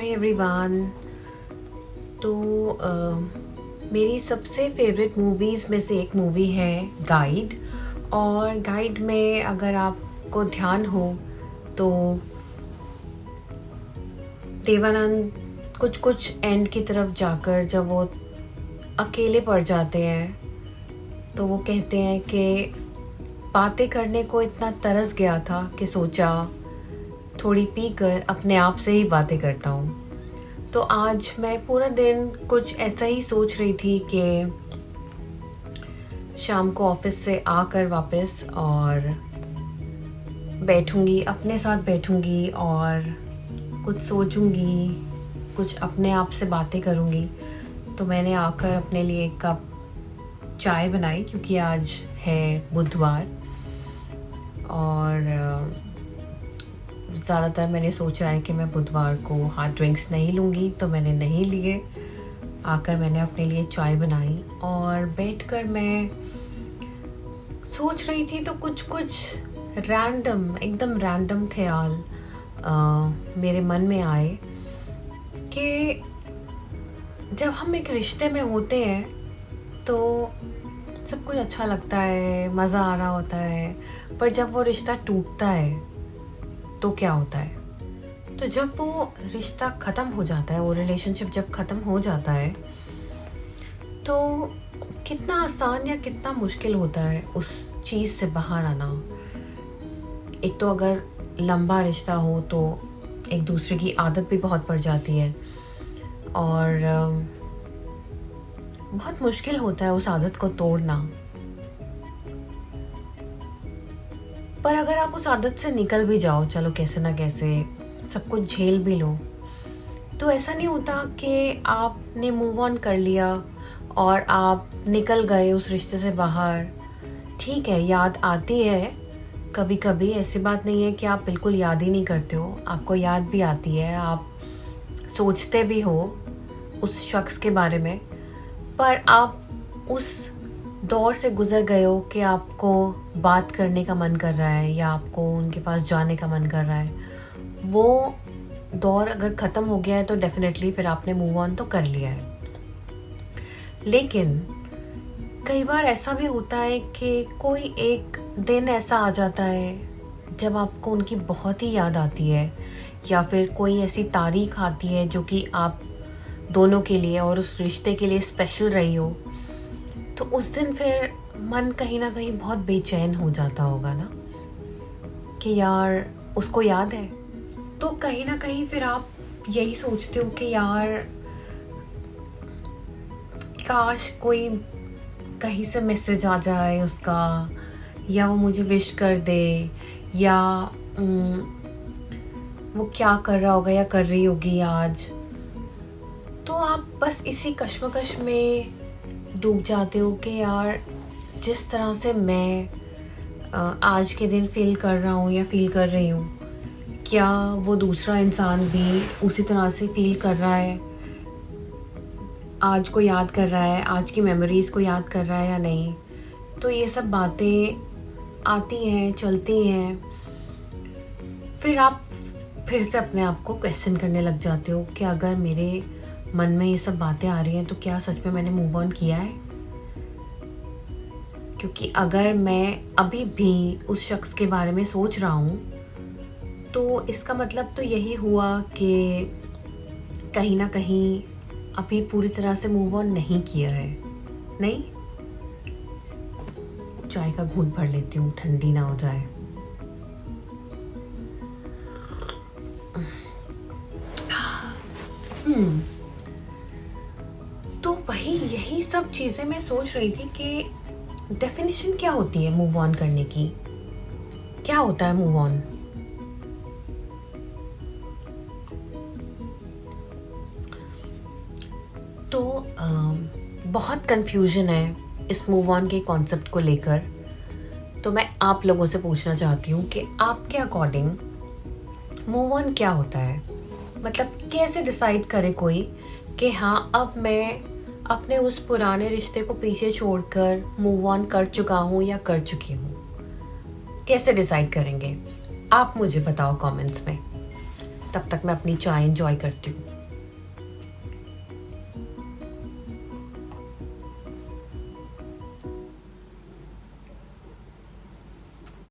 Hi everyone. तो मेरी सबसे फेवरेट मूवीज़ में से एक मूवी है गाइड। और गाइड में अगर आपको ध्यान हो तो देवानंद कुछ कुछ एंड की तरफ जाकर जब वो अकेले पड़ जाते हैं तो वो कहते हैं कि बातें करने को इतना तरस गया था कि सोचा थोड़ी पीकर अपने आप से ही बातें करता हूँ। तो आज मैं पूरा दिन कुछ ऐसा ही सोच रही थी कि शाम को ऑफिस से आकर वापस और बैठूंगी, अपने साथ बैठूंगी और कुछ सोचूंगी, कुछ अपने आप से बातें करूंगी। तो मैंने आकर अपने लिए एक कप चाय बनाई क्योंकि आज है बुधवार और ज़्यादातर मैंने सोचा है कि मैं बुधवार को हार्ड ड्रिंक्स नहीं लूँगी, तो मैंने नहीं लिए। आकर मैंने अपने लिए चाय बनाई और बैठकर मैं सोच रही थी तो कुछ एकदम रैंडम ख्याल मेरे मन में आए कि जब हम एक रिश्ते में होते हैं तो सब कुछ अच्छा लगता है, मज़ा आ रहा होता है, पर जब वो रिश्ता टूटता है तो क्या होता है। तो जब वो रिश्ता ख़त्म हो जाता है, वो रिलेशनशिप जब ख़त्म हो जाता है तो कितना आसान या कितना मुश्किल होता है उस चीज़ से बाहर आना। एक तो अगर लंबा रिश्ता हो तो एक दूसरे की आदत भी बहुत पड़ जाती है और बहुत मुश्किल होता है उस आदत को तोड़ना। पर अगर आप उस आदत से निकल भी जाओ, चलो कैसे ना कैसे सब कुछ झेल भी लो, तो ऐसा नहीं होता कि आपने मूव ऑन कर लिया और आप निकल गए उस रिश्ते से बाहर। ठीक है, याद आती है कभी कभी, ऐसी बात नहीं है कि आप बिल्कुल याद ही नहीं करते हो, आपको याद भी आती है, आप सोचते भी हो उस शख्स के बारे में, पर आप उस दौर से गुजर गए हो कि आपको बात करने का मन कर रहा है या आपको उनके पास जाने का मन कर रहा है। वो दौर अगर ख़त्म हो गया है तो डेफिनेटली फिर आपने मूव ऑन तो कर लिया है। लेकिन कई बार ऐसा भी होता है कि कोई एक दिन ऐसा आ जाता है जब आपको उनकी बहुत ही याद आती है या फिर कोई ऐसी तारीख आती है जो कि आप दोनों के लिए और उस रिश्ते के लिए स्पेशल रही हो। तो उस दिन फिर मन कहीं ना कहीं बहुत बेचैन हो जाता होगा ना कि यार उसको याद है। तो कहीं ना कहीं फिर आप यही सोचते हो कि यार काश कोई कहीं से मैसेज आ जाए उसका, या वो मुझे विश कर दे, या वो क्या कर रहा होगा या कर रही होगी आज। तो आप बस इसी कश्मकश में डूब जाते हो कि यार जिस तरह से मैं आज के दिन फील कर रहा हूँ या फील कर रही हूँ, क्या वो दूसरा इंसान भी उसी तरह से फील कर रहा है, आज को याद कर रहा है, आज की मेमोरीज़ को याद कर रहा है या नहीं। तो ये सब बातें आती हैं, चलती हैं, फिर आप फिर से अपने आप को क्वेश्चन करने लग जाते हो कि अगर मेरे मन में ये सब बातें आ रही हैं तो क्या सच में मैंने मूव ऑन किया है। क्योंकि अगर मैं अभी भी उस शख्स के बारे में सोच रहा हूँ तो इसका मतलब तो यही हुआ कि कहीं ना कहीं अभी पूरी तरह से मूव ऑन नहीं किया है। नहीं, चाय का घूंट भर लेती हूँ, ठंडी ना हो जाए। तो वही यही सब चीज़ें मैं सोच रही थी कि डेफिनेशन क्या होती है मूव ऑन करने की, क्या होता है मूव ऑन। तो बहुत कंफ्यूजन है इस मूव ऑन के कॉन्सेप्ट को लेकर। तो मैं आप लोगों से पूछना चाहती हूँ कि आपके अकॉर्डिंग मूव ऑन क्या होता है। मतलब कैसे डिसाइड करे कोई कि हाँ अब मैं अपने उस पुराने रिश्ते को पीछे छोड़कर मूव ऑन कर चुका हूँ या कर चुकी हूँ, कैसे डिसाइड करेंगे आप मुझे बताओ कमेंट्स में। तब तक मैं अपनी चाय एंजॉय करती हूँ।